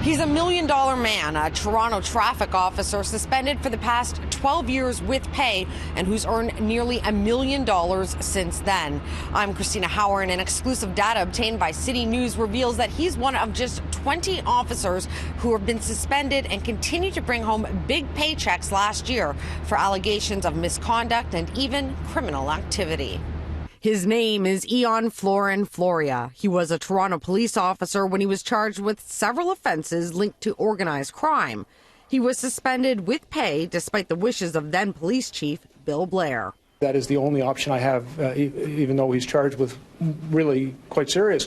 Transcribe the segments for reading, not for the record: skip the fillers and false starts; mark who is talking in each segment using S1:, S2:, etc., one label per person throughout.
S1: He's a $1 million man, a Toronto traffic officer suspended for the past 12 years with pay and who's earned nearly $1 million since then. I'm Cristina Howorun, and exclusive data obtained by CityNews reveals that he's one of just 20 officers who have been suspended and continue to bring home big paychecks last year for allegations of misconduct and even criminal activity. His name is Ian Florin Floria. He was a Toronto police officer when he was charged with several offenses linked to organized crime. He was suspended with pay despite the wishes of then police chief Bill Blair.
S2: That is the only option I have, even though he's charged with really quite serious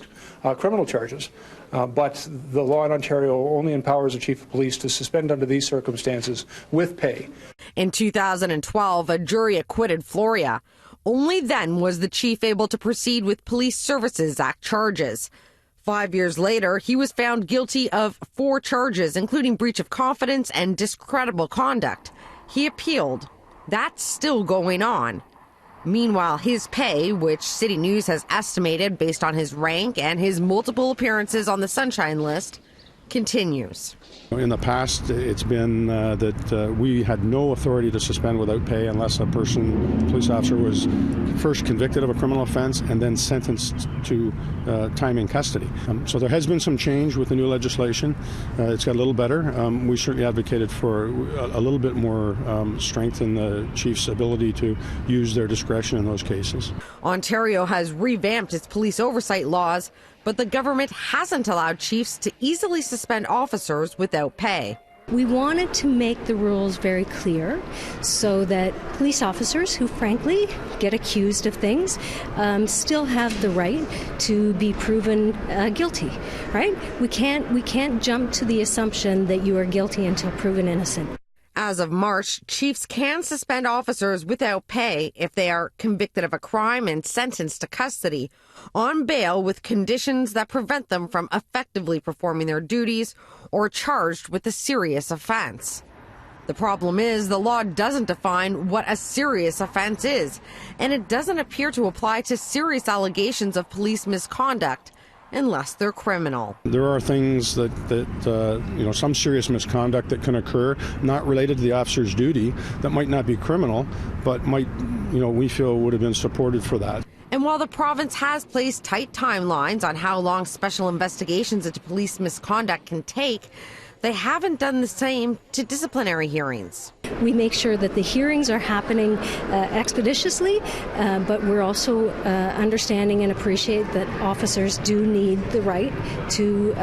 S2: criminal charges. But the law in Ontario only empowers the chief of police to suspend under these circumstances with pay.
S1: In 2012, a jury acquitted Floria. Only then was the chief able to proceed with Police Services Act charges. 5 years later, he was found guilty of 4 charges, including breach of confidence and discreditable conduct. He appealed. That's still going on. Meanwhile, his pay, which CityNews has estimated based on his rank and his multiple appearances on the Sunshine List, continues.
S3: In the past, it's been that we had no authority to suspend without pay unless a police officer was first convicted of a criminal offense and then sentenced to time in custody. So there has been some change with the new legislation. It's got a little better. We certainly advocated for a little bit more strength in the chief's ability to use their discretion in those cases.
S1: Ontario has revamped its police oversight laws, but the government hasn't allowed chiefs to easily suspend officers without pay.
S4: We wanted to make the rules very clear so that police officers who frankly get accused of things still have the right to be proven guilty, right? We can't jump to the assumption that you are guilty until proven innocent.
S1: As of March, chiefs can suspend officers without pay if they are convicted of a crime and sentenced to custody on bail with conditions that prevent them from effectively performing their duties or charged with a serious offense. The problem is the law doesn't define what a serious offense is, and it doesn't appear to apply to serious allegations of police misconduct unless they're criminal.
S3: There are things that some serious misconduct that can occur, not related to the officer's duty, that might not be criminal, but might, we feel would have been supported for that.
S1: And while the province has placed tight timelines on how long special investigations into police misconduct can take, they haven't done the same to disciplinary hearings.
S4: We make sure that the hearings are happening expeditiously, but we're also understanding and appreciate that officers do need the right to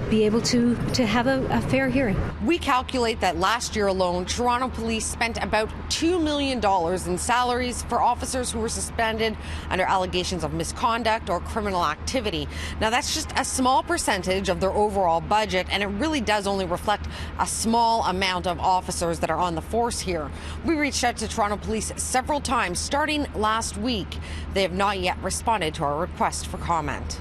S4: be able to have a fair hearing.
S1: We calculate that last year alone, Toronto Police spent about $2 million in salaries for officers who were suspended under allegations of misconduct or criminal activity. Now, that's just a small percentage of their overall budget, and it really does only reflect a small amount of officers that are on the force here. We reached out to Toronto Police several times starting last week. They have not yet responded to our request for comment.